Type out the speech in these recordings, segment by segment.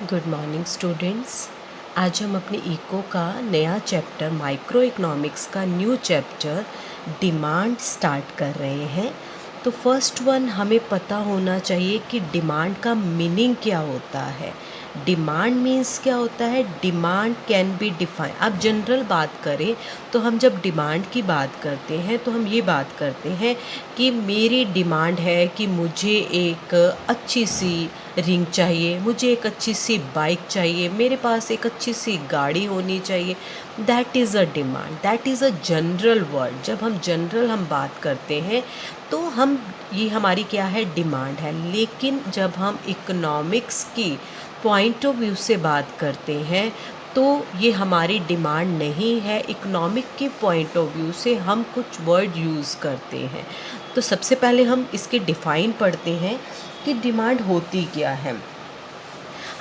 Good morning students. आज हम अपने इको का नया चैप्टर माइक्रो इकोनॉमिक्स का न्यू चैप्टर डिमांड स्टार्ट कर रहे हैं। तो फर्स्ट वन हमें पता होना चाहिए कि डिमांड का मीनिंग क्या होता है। डिमांड मीन्स क्या होता है? Demand can be define. अब जनरल बात करें तो हम जब डिमांड की बात करते हैं तो हम ये बात करते हैं कि मेरी डिमांड है कि मुझे एक अच्छी सी रिंग चाहिए, मुझे एक अच्छी सी बाइक चाहिए, मेरे पास एक अच्छी सी गाड़ी होनी चाहिए। That is a demand, that is a general word. जब हम बात करते हैं तो हम ये हमारी क्या है? डिमांड है। लेकिन जब हम इकोनॉमिक्स की पॉइंट ऑफ व्यू से बात करते हैं तो ये हमारी डिमांड नहीं है। इकोनॉमिक के पॉइंट ऑफ व्यू से हम कुछ वर्ड यूज़ करते हैं। तो सबसे पहले हम इसके डिफ़ाइन पढ़ते हैं कि डिमांड होती क्या है।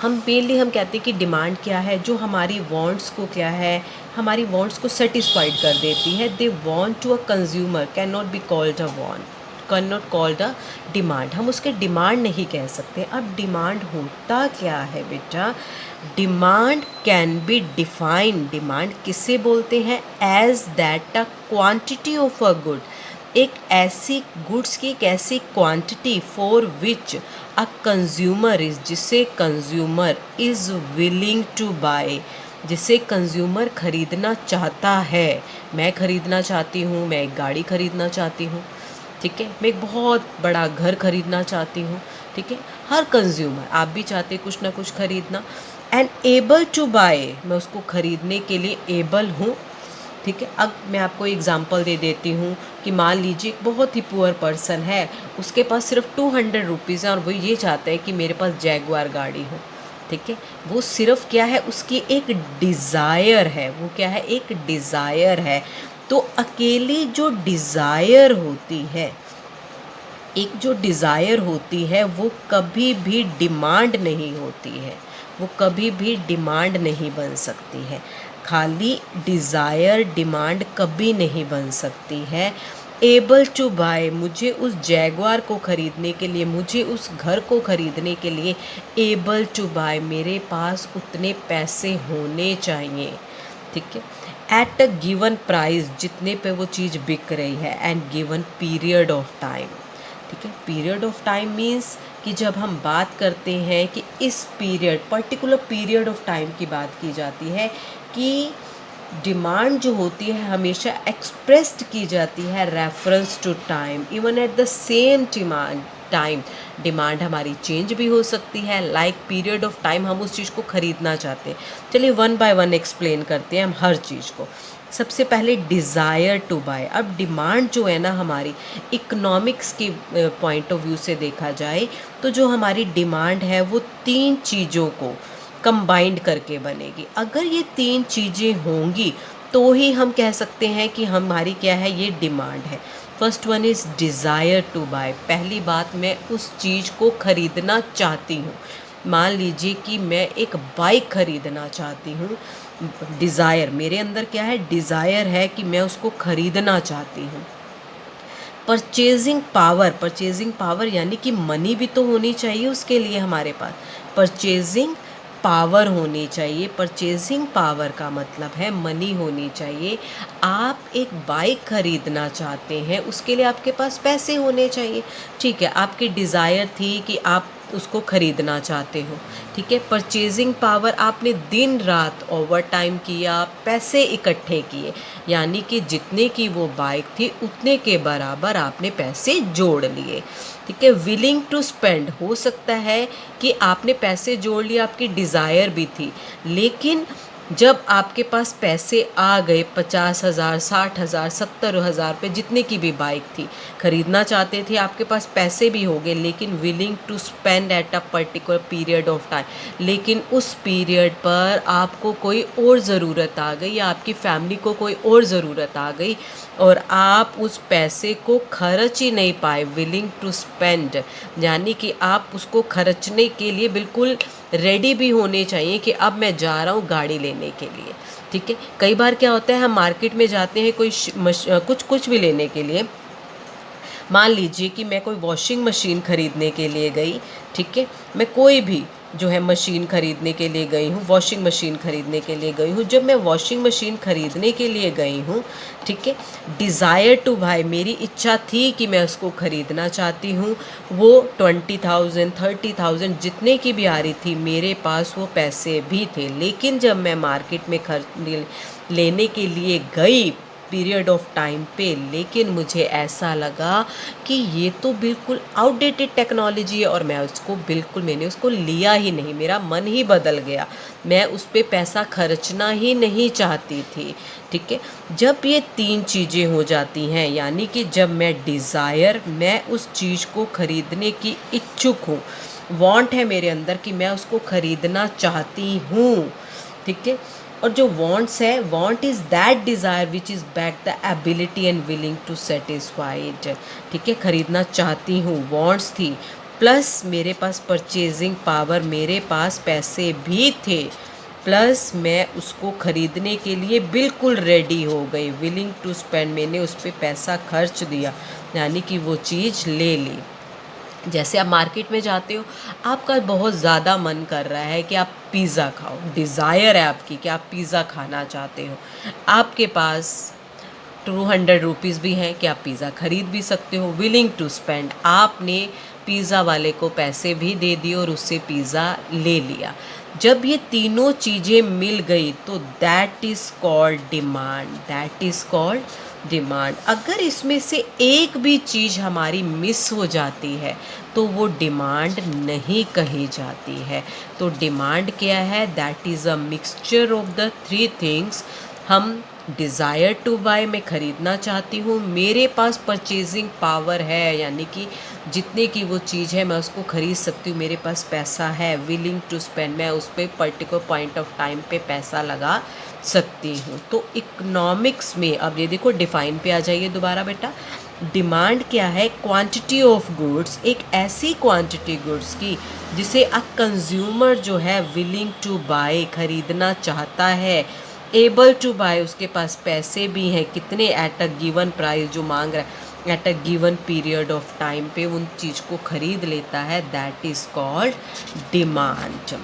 हम कहते हैं कि डिमांड क्या है? जो हमारी वांट्स को क्या है, हमारी वांट्स को सेटिस्फाइड कर देती है। They want to a consumer can not be called a want, can not called a demand. हम उसके डिमांड नहीं कह सकते। अब डिमांड होता क्या है बेटा? Demand can be defined. Demand किसे बोलते हैं? As that a quantity of a good. एक ऐसी गुड्स की एक ऐसी quantity for which a consumer is, जिसे consumer is willing to buy, जिसे कंज्यूमर ख़रीदना चाहता है। मैं ख़रीदना चाहती हूँ, मैं एक गाड़ी ख़रीदना चाहती हूँ, ठीक है। मैं एक बहुत बड़ा घर ख़रीदना चाहती हूँ, ठीक है। हर कंज्यूमर, आप भी चाहते कुछ ना कुछ ख़रीदना। एंड एबल टू बाय, मैं उसको ख़रीदने के लिए एबल हूँ, ठीक है। अब मैं आपको एग्ज़ाम्पल दे देती हूँ कि मान लीजिए एक बहुत ही पुअर पर्सन है, उसके पास सिर्फ 200 रुपीज़ है और वो ये चाहता है कि मेरे पास जैगुआर गाड़ी हो, ठीक है। वो सिर्फ क्या है? उसकी एक डिज़ायर है। वो क्या है? एक डिज़ायर है। तो अकेली जो डिज़ायर होती है, एक जो डिज़ायर होती है, वो कभी भी डिमांड नहीं होती है। वो कभी भी डिमांड नहीं बन सकती है। खाली डिज़ायर डिमांड कभी नहीं बन सकती है। एबल टू बाय, मुझे उस जैगुआर को ख़रीदने के लिए, मुझे उस घर को ख़रीदने के लिए एबल टू बाय, मेरे पास उतने पैसे होने चाहिए, ठीक है। एट अ गिवन प्राइस, जितने पे वो चीज़ बिक रही है, and given period of time, ठीक है। पीरियड ऑफ टाइम मीन्स कि जब हम बात करते हैं कि इस period, particular period of time की बात की जाती है कि डिमांड जो होती है हमेशा एक्सप्रेस्ड की जाती है reference to time. Even at the same demand time, demand हमारी चेंज भी हो सकती है। लाइक पीरियड ऑफ टाइम हम उस चीज़ को ख़रीदना चाहते हैं। चलिए वन बाय वन एक्सप्लेन करते हैं हम हर चीज़ को। सबसे पहले डिज़ायर टू बाय। अब डिमांड जो है ना हमारी, इकोनॉमिक्स की पॉइंट ऑफ व्यू से देखा जाए तो जो हमारी डिमांड है वो 3 चीज़ों को कंबाइंड करके बनेगी। अगर ये 3 चीज़ें होंगी तो ही हम कह सकते हैं कि हमारी क्या है? ये डिमांड है। First one is desire to buy. पहली बात, मैं उस चीज़ को ख़रीदना चाहती हूँ। मान लीजिए कि मैं एक बाइक ख़रीदना चाहती हूँ। डिज़ायर, मेरे अंदर क्या है? डिज़ायर है कि मैं उसको ख़रीदना चाहती हूँ। परचेजिंग पावर, परचेजिंग पावर यानी कि मनी भी तो होनी चाहिए उसके लिए हमारे पास। परचेजिंग पावर होनी चाहिए। परचेजिंग पावर का मतलब है मनी होनी चाहिए। आप एक बाइक ख़रीदना चाहते हैं, उसके लिए आपके पास पैसे होने चाहिए, ठीक है। आपकी डिज़ायर थी कि आप उसको ख़रीदना चाहते हो, ठीक है। परचेजिंग पावर, आपने दिन रात ओवर टाइम किया, पैसे इकट्ठे किए, यानी कि जितने की वो बाइक थी उतने के बराबर आपने पैसे जोड़ लिए, ठीक है। विलिंग टू स्पेंड, हो सकता है कि आपने पैसे जोड़ लिए, आपकी डिज़ायर भी थी, लेकिन जब आपके पास पैसे आ गए 50,000, 60,000, 70,000 पे, जितने की भी बाइक थी, ख़रीदना चाहते थे, आपके पास पैसे भी हो गए, लेकिन willing to spend at a particular period of time. लेकिन उस पीरियड पर आपको कोई और ज़रूरत आ गई या आपकी फैमिली को कोई और ज़रूरत आ गई और आप उस पैसे को खर्च ही नहीं पाए। विलिंग टू स्पेंड यानी कि आप उसको खर्चने के लिए बिल्कुल रेडी भी होने चाहिए कि अब मैं जा रहा हूँ गाड़ी लेने के लिए, ठीक है। कई बार क्या होता है, हम मार्केट में जाते हैं कुछ भी लेने के लिए। मान लीजिए कि मैं कोई वॉशिंग मशीन ख़रीदने के लिए गई, ठीक है। मैं कोई भी जो है मशीन ख़रीदने के लिए गई हूँ, वॉशिंग मशीन ख़रीदने के लिए गई हूँ। जब मैं वॉशिंग मशीन ख़रीदने के लिए गई हूँ, ठीक है, डिज़ायर टू बाय, मेरी इच्छा थी कि मैं उसको ख़रीदना चाहती हूँ, वो 20,000 30,000 जितने की भी आ रही थी, मेरे पास वो पैसे भी थे। लेकिन जब मैं मार्केट में लेने के लिए गई पीरियड ऑफ टाइम पे, लेकिन मुझे ऐसा लगा कि ये तो बिल्कुल आउटडेटेड टेक्नोलॉजी है, और मैंने उसको लिया ही नहीं, मेरा मन ही बदल गया, मैं उस पे पैसा खर्चना ही नहीं चाहती थी, ठीक है। जब ये 3 चीज़ें हो जाती हैं, यानी कि जब मैं उस चीज़ को ख़रीदने की इच्छुक हूँ, वांट है मेरे अंदर कि मैं उसको ख़रीदना चाहती हूँ, ठीक है। और जो वांट्स है, want is that desire which is back the ability and willing to satisfy it, ठीक है। ख़रीदना चाहती हूँ, वांट्स थी, प्लस मेरे पास परचेजिंग पावर, मेरे पास पैसे भी थे, प्लस मैं उसको ख़रीदने के लिए बिल्कुल रेडी हो गई, विलिंग टू स्पेंड, मैंने उस पर पैसा खर्च दिया, यानी कि वो चीज़ ले ली। जैसे आप मार्केट में जाते हो, आपका बहुत ज़्यादा मन कर रहा है कि आप पिज़्ज़ा खाओ, डिज़ायर है आपकी कि आप पिज़्ज़ा खाना चाहते हो, आपके पास 200 रुपीज़ भी हैं कि आप पिज़्ज़ा ख़रीद भी सकते हो, विलिंग टू स्पेंड, आपने पिज़्ज़ा वाले को पैसे भी दे दिए और उससे पिज़्ज़ा ले लिया। जब ये तीनों चीज़ें मिल गई तो that is called demand, that is called demand. अगर इसमें से एक भी चीज़ हमारी मिस हो जाती है तो वो डिमांड नहीं कही जाती है। तो डिमांड क्या है? That is a mixture of the 3 things. हम डिज़ायर टू बाय, मैं ख़रीदना चाहती हूँ, मेरे पास परचेजिंग पावर है, यानी कि जितने की वो चीज़ है मैं उसको ख़रीद सकती हूँ, मेरे पास पैसा है, विलिंग टू स्पेंड, मैं उस पर पर्टिकुलर पॉइंट ऑफ टाइम पे पैसा लगा सकती हूँ। तो इकोनॉमिक्स में अब ये देखो, डिफ़ाइन पे आ जाइए दोबारा बेटा। डिमांड क्या है? क्वांटिटी ऑफ गुड्स, एक ऐसी क्वांटिटी गुड्स की जिसे अ कंज्यूमर जो है विलिंग टू बाय, ख़रीदना चाहता है, एबल टू बाय, उसके पास पैसे भी हैं, कितने, एट अ गिवन प्राइस, जो मांग रहा है at a given period of time पे उन चीज़ को ख़रीद लेता है, दैट इज़ कॉल्ड डिमांड।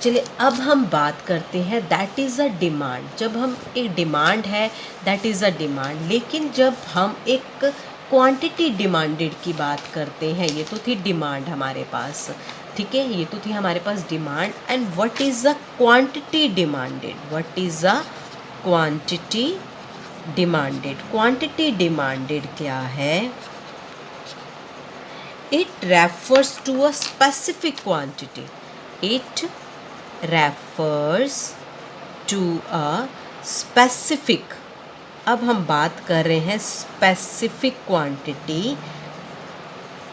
चलिए अब हम बात करते हैं दैट इज़ अ डिमांड। जब हम एक डिमांड है, दैट इज़ अ डिमांड, लेकिन जब हम एक क्वांटिटी डिमांडेड की बात करते हैं, ये तो थी डिमांड हमारे पास, ठीक है, ये तो थी हमारे पास demand. And what is a quantity demanded? What is a quantity demanded? Quantity demanded क्या है? It refers to a specific quantity, it refers to a specific, अब हम बात कर रहे हैं specific quantity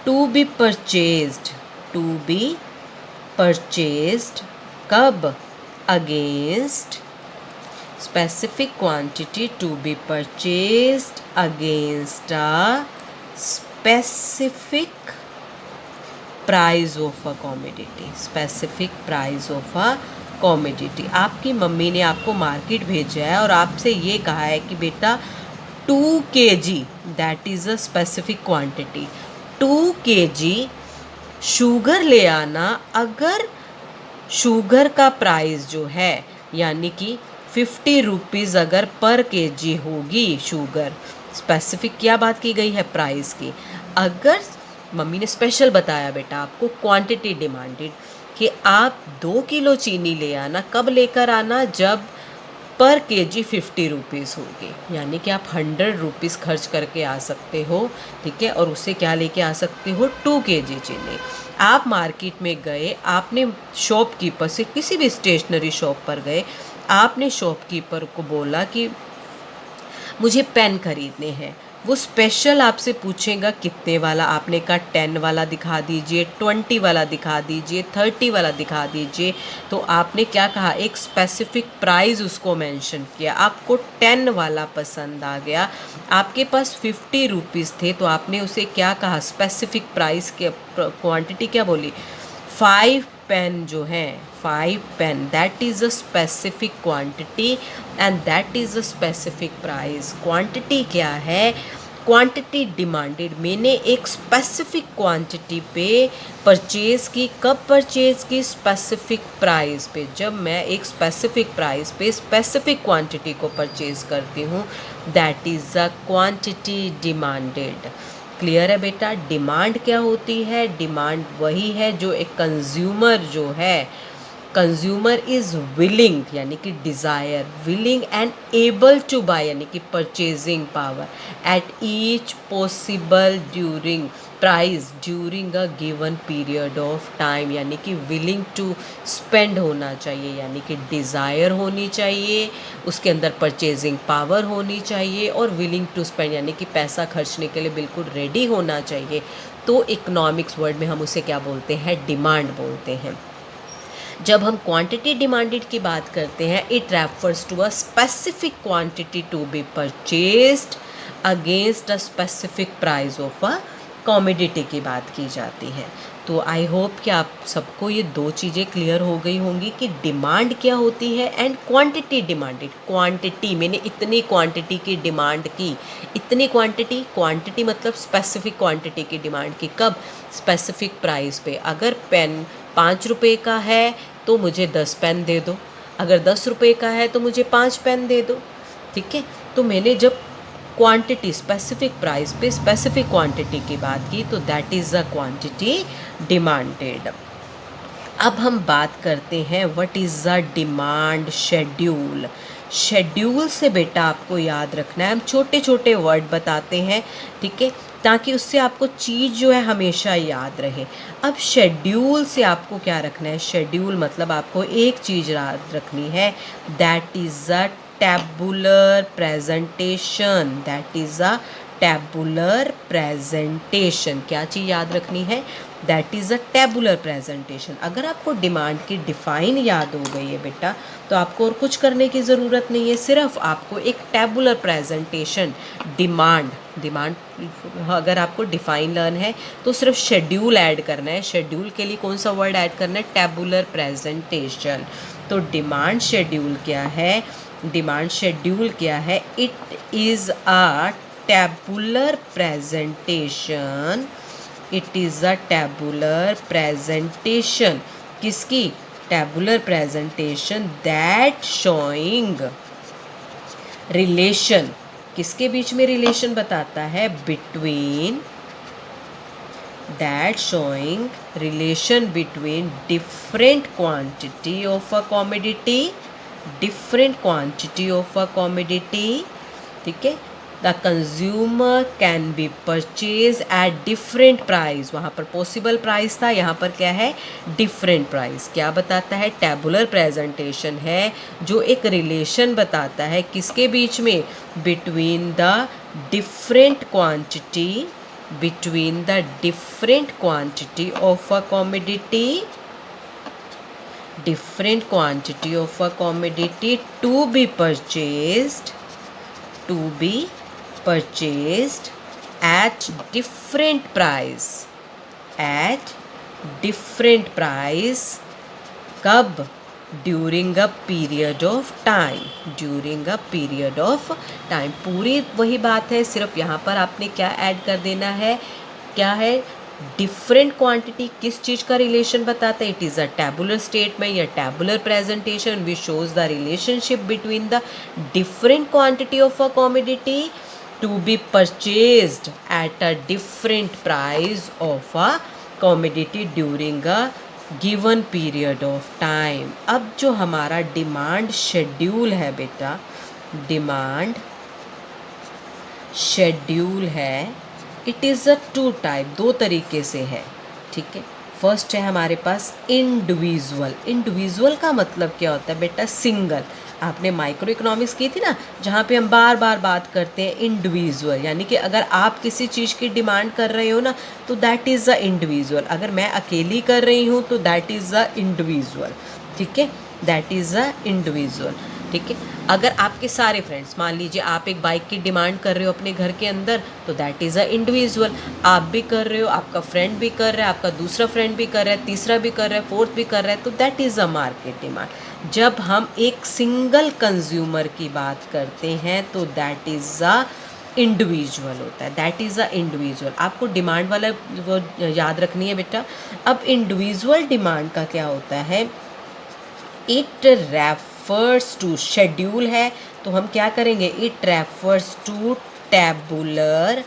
to be purchased, to be purchased, कब? Against, specific quantity to be purchased against a specific price of a commodity, specific price of a commodity. आपकी mummy ने आपको मार्केट भेजा है और आपसे ये कहा है कि बेटा 2 kg, that is a specific quantity, 2 kg sugar ले आना। अगर शुगर का प्राइस जो है, यानी कि 50 रुपीज़ अगर पर kg होगी शुगर, स्पेसिफिक क्या बात की गई है? प्राइस की। अगर मम्मी ने स्पेशल बताया बेटा आपको क्वांटिटी डिमांडेड कि आप 2 किलो चीनी ले आना, कब लेकर आना? जब पर केजी 50 रुपीज़ होगी, यानी कि आप 100 रुपीज़ खर्च करके आ सकते हो, ठीक है, और उससे क्या लेके आ सकते हो? 2 kg चीनी। आप मार्केट में गए, आपने शॉपकीपर से, किसी भी स्टेशनरी शॉप पर गए, आपने शॉपकीपर को बोला कि मुझे पेन खरीदने हैं, वो स्पेशल आपसे पूछेगा कितने वाला। आपने कहा 10 वाला दिखा दीजिए, 20 वाला दिखा दीजिए, 30 वाला दिखा दीजिए। तो आपने क्या कहा? एक स्पेसिफिक प्राइस उसको मेंशन किया। आपको 10 वाला पसंद आ गया, आपके पास 50 रुपीज़ थे, तो आपने उसे क्या कहा? स्पेसिफिक प्राइस के क्वांटिटी क्या बोली? 5 पेन जो है, 5 pen, that is a specific quantity and that is a specific price. Quantity क्या है? क्वांटिटी डिमांडेड, मैंने एक स्पेसिफिक क्वांटिटी पे परचेज़ की। कब परचेज़ की? स्पेसिफिक प्राइस पे। जब मैं एक स्पेसिफिक प्राइस पे स्पेसिफिक क्वांटिटी को परचेज़ करती हूँ, that is a quantity demanded. Clear है बेटा? डिमांड क्या होती है? डिमांड वही है जो एक कंज्यूमर जो है, कंज्यूमर इज़ विलिंग यानी कि desire, willing and able to buy यानी कि purchasing power at each possible during price during a given period of time, यानी कि विलिंग टू स्पेंड होना चाहिए, यानी कि डिज़ायर होनी चाहिए, उसके अंदर परचेजिंग पावर होनी चाहिए और विलिंग टू स्पेंड यानी कि पैसा खर्चने के लिए बिल्कुल रेडी होना चाहिए। तो इकोनॉमिक्स वर्ड में हम उसे क्या बोलते हैं? डिमांड बोलते हैं। जब हम क्वांटिटी डिमांडेड की बात करते हैं, it refers to a specific quantity to be purchased against a specific price of a commodity की बात की जाती है। तो आई होप कि आप सबको ये दो चीज़ें क्लियर हो गई होंगी कि डिमांड क्या होती है एंड क्वांटिटी डिमांडेड। क्वांटिटी, मैंने इतनी क्वांटिटी की डिमांड की, इतनी क्वांटिटी, क्वांटिटी मतलब स्पेसिफिक क्वांटिटी की डिमांड की। कब? स्पेसिफिक प्राइस पे। अगर पेन 5 रुपये का है तो मुझे 10 पेन दे दो, अगर 10 रुपये का है तो मुझे 5 पेन दे दो। ठीक है? तो मैंने जब क्वांटिटी स्पेसिफिक प्राइस पे स्पेसिफिक क्वांटिटी की बात की तो that is a quantity demanded. अब हम बात करते हैं what is a demand schedule. Schedule से बेटा आपको याद रखना है, हम छोटे छोटे वर्ड बताते हैं, ठीक है, ताकि उससे आपको चीज़ जो है हमेशा याद रहे। अब शेड्यूल से आपको क्या रखना है? शेड्यूल मतलब आपको एक चीज़ याद रखनी है, that is a tabular presentation. That is a tabular presentation. क्या चीज़ याद रखनी है? That is a tabular presentation. अगर आपको डिमांड की डिफ़ाइन याद हो गई है बेटा, तो आपको और कुछ करने की ज़रूरत नहीं है, सिर्फ आपको एक टैबुलर प्रेजेंटेशन डिमांड अगर आपको डिफ़ाइन लर्न है तो सिर्फ शेड्यूल ऐड करना है। शेड्यूल के लिए कौन सा वर्ड ऐड करना है? Tabular presentation. तो डिमांड शेड्यूल क्या है? डिमांड शेड्यूल क्या है? It is a tabular presentation. It is a tabular presentation. किसकी? Tabular presentation that showing relation. किसके बीच में रिलेशन बताता है? Between, that showing relation between different quantity of a commodity, different quantity of a commodity. ठीक है? The consumer can be purchase at different price. वहाँ पर पॉसिबल प्राइस था, यहाँ पर क्या है? Different price. क्या बताता है? टैबुलर प्रेजेंटेशन है जो एक रिलेशन बताता है किसके बीच में? Between the different quantity, between the different quantity of a commodity, different quantity of a commodity to be purchased, to be purchased at different price, at different price। कब? During a period of time, during a period of time. पूरी वही बात है, सिर्फ यहाँ पर आपने क्या ऐड कर देना है? क्या है? डिफरेंट क्वांटिटी किस चीज़ का रिलेशन बताता है? It is a tabular statement या tabular presentation which shows the relationship between the different quantity of a commodity to be purchased at a different price of a commodity during a given period of time. अब जो हमारा demand schedule है बेटा, demand schedule है, it is a two type, दो तरीके से है। ठीक है? फर्स्ट है हमारे पास इंडिविजुअल। इंडिविजुअल का मतलब क्या होता है बेटा? सिंगल। आपने माइक्रो इकोनॉमिक्स की थी ना, जहाँ पे हम बार बार बात करते हैं इंडिविजुअल, यानी कि अगर आप किसी चीज़ की डिमांड कर रहे हो ना तो दैट इज़ अ इंडिविजुअल। अगर मैं अकेली कर रही हूँ तो दैट इज़ अ इंडिविजुअल। ठीक है? That is a individual. ठीक है? अगर आपके सारे फ्रेंड्स, मान लीजिए आप एक बाइक की डिमांड कर रहे हो अपने घर के अंदर, तो दैट इज़ अ इंडिविजुअल। आप भी कर रहे हो, आपका फ्रेंड भी कर रहा है, आपका दूसरा फ्रेंड भी कर रहा है, तीसरा भी कर रहा है, फोर्थ भी कर रहा है, तो that is a market demand. जब हम एक सिंगल कंज्यूमर की बात करते हैं तो दैट इज़ अ इंडिविजुअल होता है, दैट इज़ अ इंडिविजुअल। आपको डिमांड वाला वो याद रखनी है बेटा। अब इंडिविजुअल डिमांड का क्या होता है, इट रेफर्स टू, शेड्यूल है तो हम क्या करेंगे, it refers to tabular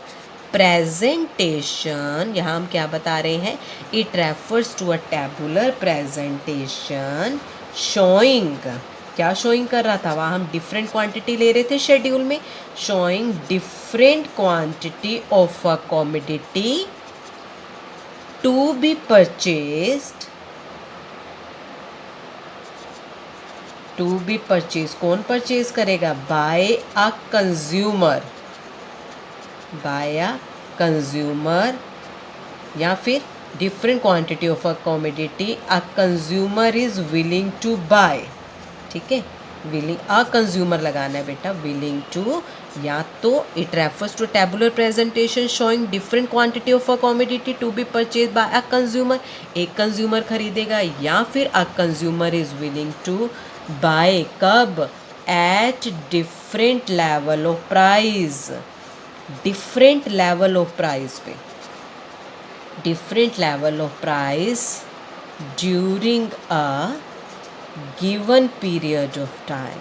presentation. यहाँ हम क्या बता रहे हैं, it refers to a tabular presentation showing, क्या शोइंग कर रहा था, वहाँ हम डिफरेंट क्वांटिटी ले रहे थे शेड्यूल में, showing different quantity of a commodity to be purchased, to be purchase, कौन परचेज करेगा, by a consumer, by a consumer, या फिर different quantity of a commodity a consumer is willing to buy, ठीक है, willing, a consumer लगाना है बेटा, willing to, या तो it refers to tabular presentation showing different quantity of a commodity to be purchase by a consumer, एक consumer खरीदेगा, या फिर a consumer is willing to buy, कब, at different level of price, different level of price पे, different level of price during a given period of time,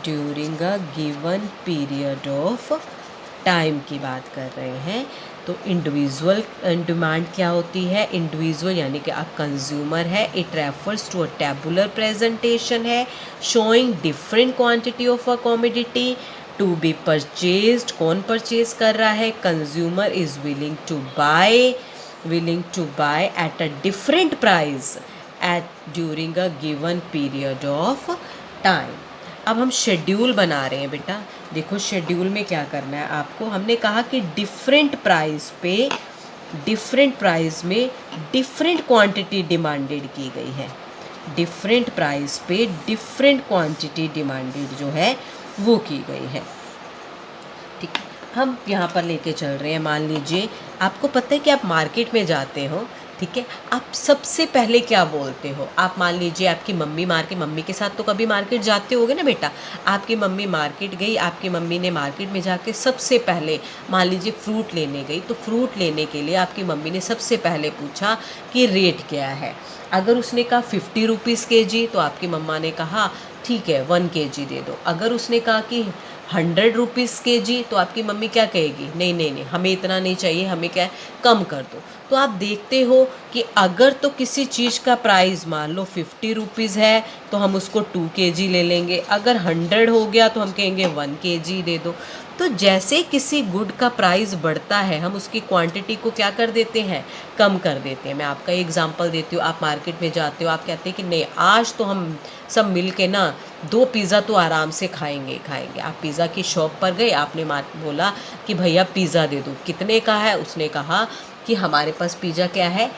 during a given period of time की बात कर रहे हैं। तो individual demand क्या होती है, इंडिविजुअल यानी कि अ कंज्यूमर है, it refers to a tabular presentation है showing different quantity of a commodity to be purchased, कौन परचेज कर रहा है, consumer is willing to buy, willing to buy at a different price at during a given period of time। अब हम schedule बना रहे हैं बेटा, देखो शेड्यूल में क्या करना है आपको, हमने कहा कि डिफरेंट प्राइस पे, डिफरेंट प्राइस में डिफरेंट क्वांटिटी डिमांडेड की गई है, डिफरेंट प्राइस पे डिफरेंट क्वांटिटी डिमांडेड जो है वो की गई है, ठीक है। हम यहाँ पर लेके चल रहे हैं, मान लीजिए आपको पता है कि आप मार्केट में जाते हो, ठीक है, आप सबसे पहले क्या बोलते हो, आप मान लीजिए आपकी मम्मी मम्मी के साथ तो कभी मार्केट जाते होगे ना बेटा, आपकी मम्मी मार्केट गई, आपकी मम्मी ने मार्केट में जाके सबसे पहले मान लीजिए फ्रूट लेने गई, तो फ्रूट लेने के लिए आपकी मम्मी ने सबसे पहले पूछा कि रेट क्या है, अगर उसने कहा 50 रुपीज़ के जी, तो आपकी मम्मा ने कहा ठीक है 1 kg दे दो, अगर उसने कहा कि 100 रुपीज़ के जी, तो आपकी मम्मी क्या कहेगी, नहीं नहीं नहीं हमें इतना नहीं चाहिए, हमें क्या है कम कर दो। तो आप देखते हो कि अगर तो किसी चीज़ का प्राइस मान लो 50 रुपीज़ है तो हम उसको 2 kg ले लेंगे, अगर 100 हो गया तो हम कहेंगे 1 kg दे दो। तो जैसे किसी गुड का प्राइस बढ़ता है हम उसकी क्वांटिटी को क्या कर देते हैं, कम कर देते हैं। मैं आपका एग्जांपल देती हूँ, आप मार्केट में जाते हो, आप कहते हैं कि नहीं आज तो हम सब मिल के ना 2 पिज़्ज़ा तो आराम से खाएंगे खाएंगे। आप पिज़्ज़ा की शॉप पर गए, आपने बोला कि भैया पिज़्ज़ा दे दो, कितने का है, उसने कहा कि हमारे पास पिज़्ज़ा क्या है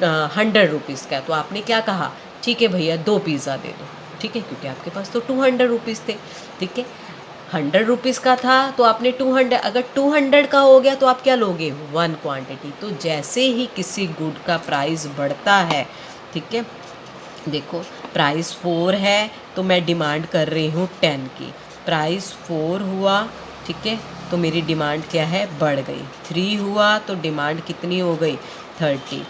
100 रुपीज़ का है, तो आपने क्या कहा, ठीक है भैया 2 पिज़्ज़ा दे दो, ठीक है, क्योंकि आपके पास तो 200 रुपीज़ थे, ठीक है, 100 रुपीज़ का था तो आपने 200, अगर 200 का हो गया तो आप क्या लोगे 1 क्वांटिटी। तो जैसे ही किसी गुड का प्राइस बढ़ता है, ठीक है, देखो प्राइस 4 है तो मैं डिमांड कर रही हूँ 10 की, प्राइस 4 हुआ, ठीक है, तो मेरी डिमांड क्या है बढ़ गई, 3 हुआ तो डिमांड कितनी हो गई 30,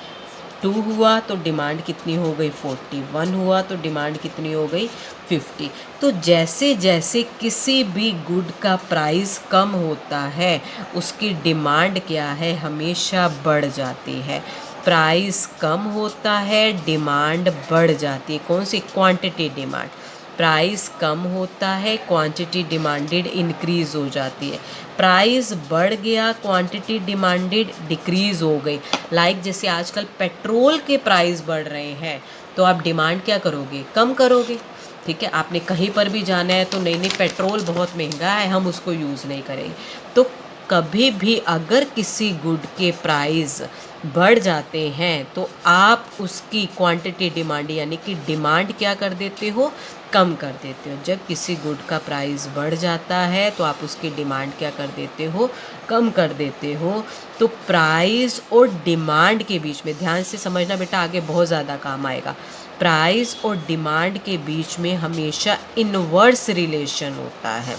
2 हुआ तो डिमांड कितनी हो गई 40, 1 हुआ तो डिमांड कितनी हो गई 50। तो जैसे जैसे किसी भी गुड का प्राइस कम होता है उसकी डिमांड क्या है हमेशा बढ़ जाती है, प्राइस कम होता है डिमांड बढ़ जाती है, कौन सी, क्वांटिटी डिमांड, प्राइस कम होता है क्वांटिटी डिमांडेड इंक्रीज़ हो जाती है, प्राइस बढ़ गया क्वांटिटी डिमांडेड डिक्रीज़ हो गई। लाइक जैसे आजकल पेट्रोल के प्राइस बढ़ रहे हैं तो आप डिमांड क्या करोगे, कम करोगे, ठीक है, आपने कहीं पर भी जाना है तो नहीं नहीं पेट्रोल बहुत महंगा है हम उसको यूज़ नहीं करेंगे। तो कभी भी अगर किसी गुड के प्राइस बढ़ जाते हैं तो आप उसकी क्वांटिटी डिमांड यानी कि डिमांड क्या कर देते हो, कम कर देते हो। जब किसी गुड का प्राइस बढ़ जाता है तो आप उसकी डिमांड क्या कर देते हो, कम कर देते हो। तो प्राइस और डिमांड के बीच में ध्यान से समझना बेटा, आगे बहुत ज़्यादा काम आएगा, प्राइस और डिमांड के बीच में हमेशा इन्वर्स रिलेशन होता है।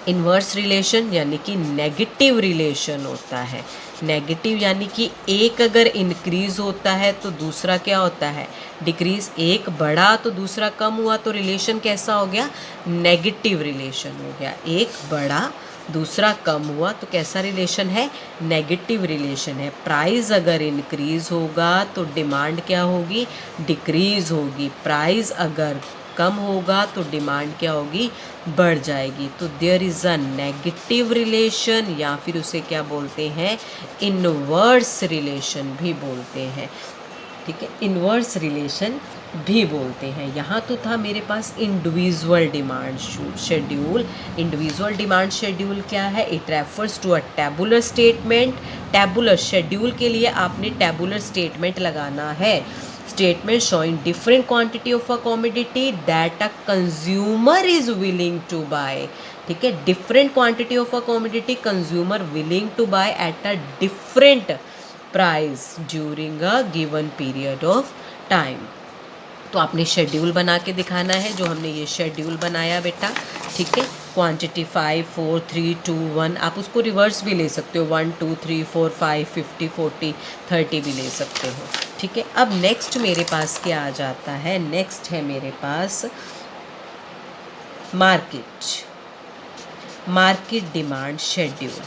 इन्वर्स रिलेशन यानी कि नेगेटिव रिलेशन होता है। नेगेटिव यानी कि एक अगर इंक्रीज़ होता है तो दूसरा क्या होता है, डिक्रीज़। एक बढ़ा तो दूसरा कम हुआ तो रिलेशन कैसा हो गया, नेगेटिव रिलेशन हो गया। एक बढ़ा दूसरा कम हुआ तो कैसा रिलेशन है, नेगेटिव रिलेशन है। प्राइस अगर इंक्रीज़ होगा तो डिमांड क्या होगी, डिक्रीज़ होगी। प्राइस अगर कम होगा तो डिमांड क्या होगी, बढ़ जाएगी। तो there is a negative relation, या फिर उसे क्या बोलते हैं, इनवर्स रिलेशन भी बोलते हैं। ठीक है, इन्वर्स रिलेशन भी बोलते हैं। यहाँ तो था मेरे पास individual demand schedule. Individual demand schedule क्या है, it refers to a tabular statement. Tabular schedule के लिए आपने टैबुलर स्टेटमेंट लगाना है। Statement showing different quantity of a commodity that a consumer is willing to buy. ठीक है, different quantity of a commodity consumer willing to buy at a different price during a given period of time. तो आपने schedule बना के दिखाना है, जो हमने ये शेड्यूल बनाया बेटा। ठीक है, क्वांटिटी 5 4 3 2 1, आप उसको रिवर्स भी ले सकते हो, 1 2 3 4 5 50 40 30 भी ले सकते हो। ठीक है, अब नेक्स्ट मेरे पास क्या आ जाता है, नेक्स्ट है मेरे पास मार्केट डिमांड शेड्यूल।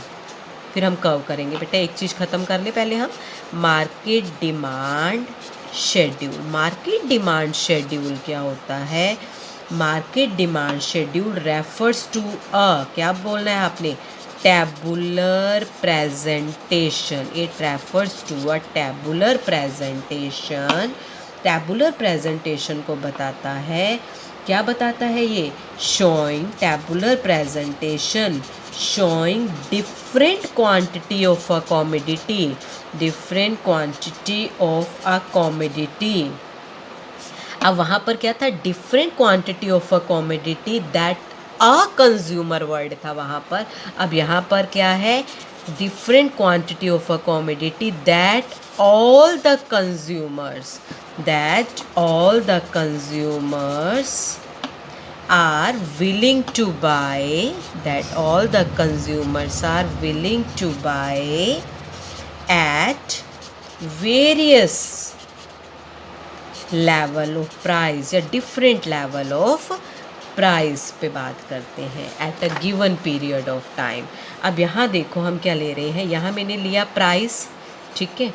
फिर हम कर्व करेंगे बेटा, एक चीज़ ख़त्म कर ले पहले हम। Market demand schedule, market demand schedule क्या होता है, market demand schedule refers to a, क्या बोलना है आपने, tabular presentation. It refers to a tabular presentation. Tabular presentation को बताता है, क्या बताता है ये, showing tabular presentation showing different quantity of a commodity, different quantity of a commodity। अब वहाँ पर क्या था, different quantity of a commodity that a consumer word था वहाँ पर। अब यहाँ पर क्या है, different quantity of a commodity that all the consumers, that all the consumers are willing to buy, that all the consumers are willing to buy at various level of price या different level of price पे बात करते हैं at a given period of time। अब यहाँ देखो हम क्या ले रहे हैं, यहाँ मैंने लिया प्राइस। ठीक है,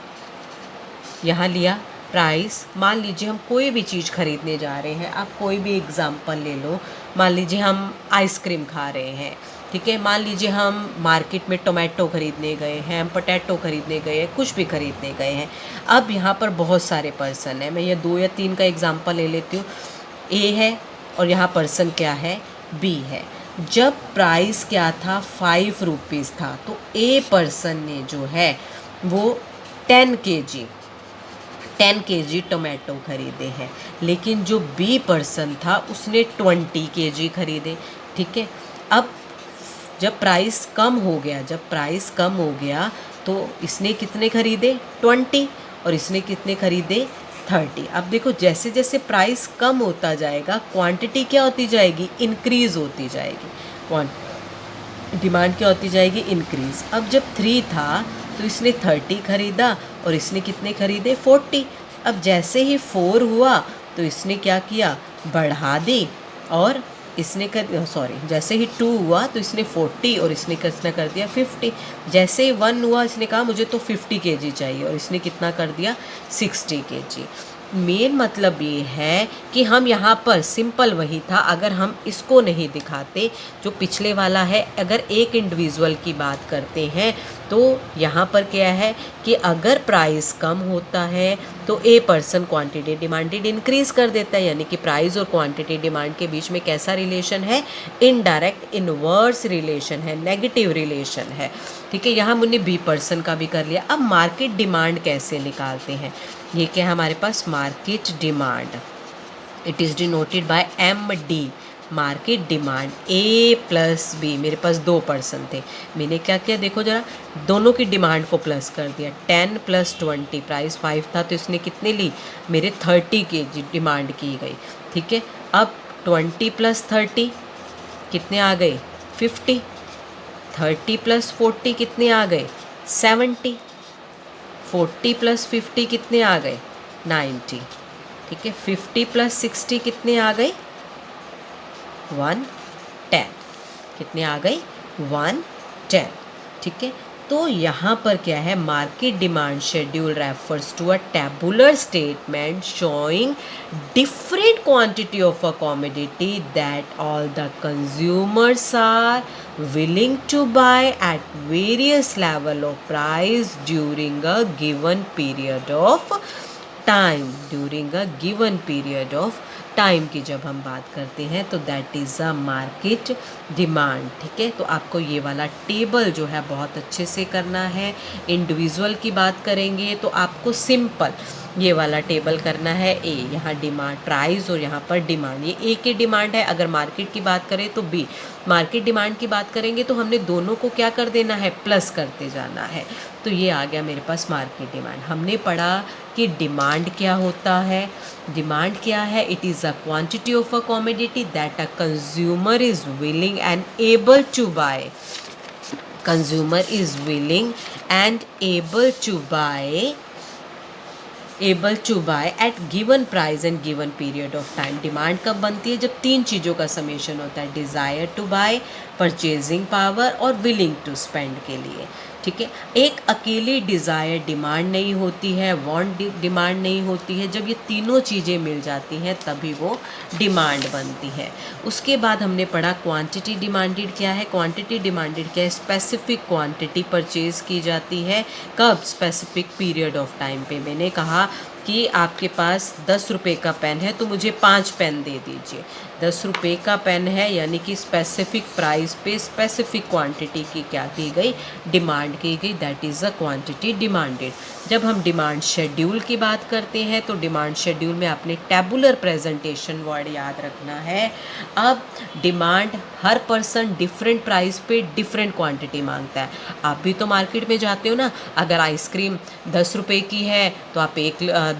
यहाँ लिया प्राइस। मान लीजिए हम कोई भी चीज़ खरीदने जा रहे हैं, आप कोई भी एग्ज़ाम्पल ले लो। मान लीजिए हम आइसक्रीम खा रहे हैं। ठीक है, मान लीजिए हम मार्केट में टोमेटो खरीदने गए हैं, हम पोटैटो खरीदने गए हैं, कुछ भी खरीदने गए हैं। अब यहाँ पर बहुत सारे पर्सन हैं, मैं ये 2 या 3 का एग्ज़ाम्पल ले लेती हूँ। ए है और यहाँ पर्सन क्या है, बी है। जब प्राइस क्या था, 5 रुपीज़ था, तो ए पर्सन ने जो है वो 10 kg टोमेटो खरीदे हैं, लेकिन जो बी पर्सन था उसने 20 kg खरीदे। ठीक है, अब जब प्राइस कम हो गया, तो इसने कितने खरीदे, 20, और इसने कितने खरीदे, 30। अब देखो जैसे जैसे प्राइस कम होता जाएगा, क्वांटिटी क्या होती जाएगी, इंक्रीज़ होती जाएगी। डिमांड क्या होती जाएगी, इंक्रीज़। अब जब 3 था तो इसने 30 खरीदा और इसने कितने खरीदे, 40। अब जैसे ही 4 हुआ तो इसने क्या किया, बढ़ा दी, और इसने जैसे ही 2 हुआ तो इसने 40 और इसने कितना कर दिया, 50। जैसे ही 1 हुआ इसने कहा मुझे तो 50 kg चाहिए, और इसने कितना कर दिया, 60 kg। मेन मतलब ये है कि हम यहाँ पर सिंपल वही था, अगर हम इसको नहीं दिखाते, जो पिछले वाला है, अगर एक इंडिविजुअल की बात करते हैं तो यहाँ पर क्या है कि अगर प्राइस कम होता है तो a person quantity demanded increase कर देता है, यानी कि प्राइस और क्वांटिटी डिमांड के बीच में कैसा रिलेशन है, इनडायरेक्ट इनवर्स रिलेशन है, नेगेटिव रिलेशन है। ठीक है, यहाँ हमने बी पर्सन का भी कर लिया। अब मार्केट डिमांड कैसे निकालते हैं, ये क्या है हमारे पास, market demand. It is denoted by MD। Market demand A plus B, मेरे पास 2 पर्सन थे, मैंने क्या किया, देखो ज़रा, दोनों की डिमांड को प्लस कर दिया। 10 + 20, प्राइस 5 था तो इसने कितने ली, मेरे 30 kg डिमांड की गई। ठीक है, अब 20 + 30 कितने आ गए, 50। 30 + 40 कितने आ गए? 70। 40 + 50 कितने आ गए? 90। ठीक है, 50 + 60 कितने आ गए? 110। कितने आ गई? 110। ठीक है, तो यहाँ पर क्या है, market demand schedule refers to a tabular statement showing different quantity of a commodity that all the consumers are willing to buy at various level of price during a given period of time की जब हम बात करते हैं तो that is a market demand. ठीक है, तो आपको ये वाला टेबल जो है बहुत अच्छे से करना है। इंडिविजुअल की बात करेंगे तो आपको सिंपल ये वाला टेबल करना है। ए, यहाँ डिमांड प्राइस और यहाँ पर डिमांड, ये ए की डिमांड है। अगर मार्केट की बात करें तो बी, मार्केट डिमांड की बात करेंगे तो हमने दोनों को क्या कर देना है, प्लस करते जाना है। तो ये आ गया मेरे पास मार्केट डिमांड। हमने पढ़ा कि डिमांड क्या होता है। डिमांड क्या है? It is a quantity of a commodity that a consumer is willing and able to buy. Consumer is willing and able to buy at given price and given period of time. Demand कब बनती है? जब तीन चीज़ों का summation होता है, desire to buy, purchasing power और विलिंग टू स्पेंड के लिए। ठीक है, एक अकेली डिज़ायर डिमांड नहीं होती है, वांट डिमांड नहीं होती है। जब ये तीनों चीज़ें मिल जाती हैं तभी वो डिमांड बनती है। उसके बाद हमने पढ़ा क्वांटिटी डिमांडेड क्या है। क्वांटिटी डिमांडेड क्या है? स्पेसिफिक क्वांटिटी परचेज की जाती है। कब? स्पेसिफिक पीरियड ऑफ टाइम पे। मैंने कहा कि आपके पास 10 रुपये का पेन है तो मुझे 5 पेन दे दीजिए। 10 रुपये का पेन है, यानी कि स्पेसिफिक प्राइस पे स्पेसिफिक क्वांटिटी की क्या की गई, डिमांड की गई। That is a quantity demanded. जब हम डिमांड शेड्यूल की बात करते हैं तो डिमांड शेड्यूल में आपने टेबुलर प्रेजेंटेशन वर्ड याद रखना है। अब डिमांड, हर पर्सन डिफरेंट प्राइस पे डिफरेंट क्वांटिटी मांगता है। आप भी तो मार्केट में जाते हो ना, अगर आइसक्रीम 10 रुपये की है तो आप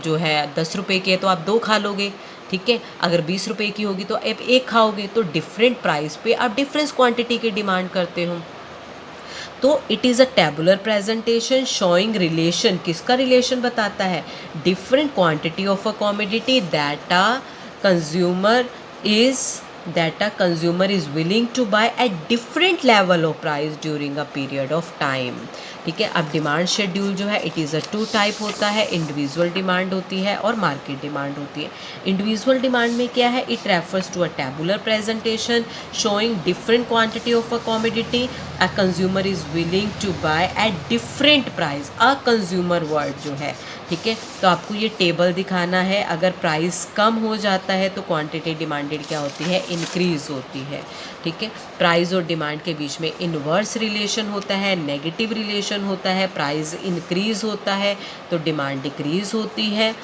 जो है 10 रुपये की है तो आप 2 खा लोगे। ठीक है, अगर 20 रुपये की होगी तो आप 1 खाओगे। तो डिफरेंट प्राइस पे आप डिफरेंट क्वांटिटी की डिमांड करते हो। तो it is a tabular presentation showing relation. किसका रिलेशन बताता है? Different quantity of a commodity that a consumer is willing to buy at different level of price during a period of time. ठीक है, अब demand schedule जो है it is a 2 type होता है। इंडिविजुअल डिमांड होती है और मार्केट डिमांड होती है। इंडिविजुअल डिमांड में क्या है? It refers to a tabular presentation showing different quantity of a commodity a consumer is willing to buy at different price. A consumer word जो है, ठीक है, तो आपको ये टेबल दिखाना है। अगर प्राइस कम हो जाता है तो क्वांटिटी डिमांडेड क्या होती है? इंक्रीज होती है। ठीक है, प्राइस और डिमांड के बीच में इनवर्स रिलेशन होता है, नेगेटिव रिलेशन होता है। प्राइस इंक्रीज होता है तो डिमांड डिक्रीज होती है।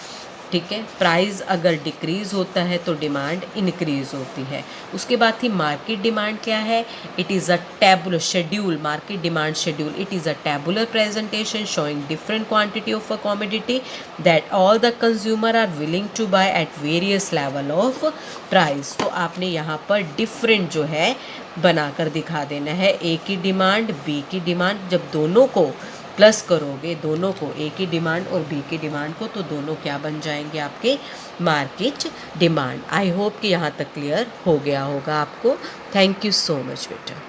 ठीक है, प्राइस अगर डिक्रीज होता है तो डिमांड इंक्रीज होती है। उसके बाद थी मार्केट डिमांड क्या है? It is a tabular schedule. Market demand schedule it is a tabular presentation showing different quantity of a commodity that all the consumer are willing to buy at various level of price. तो आपने यहाँ पर different जो है बनाकर दिखा देना है। ए की डिमांड, बी की डिमांड, जब दोनों को प्लस करोगे, दोनों को, ए की डिमांड और बी की डिमांड को, तो दोनों क्या बन जाएंगे? आपके मार्केट डिमांड। आई होप कि यहाँ तक क्लियर हो गया होगा आपको। थैंक यू सो मच बेटा।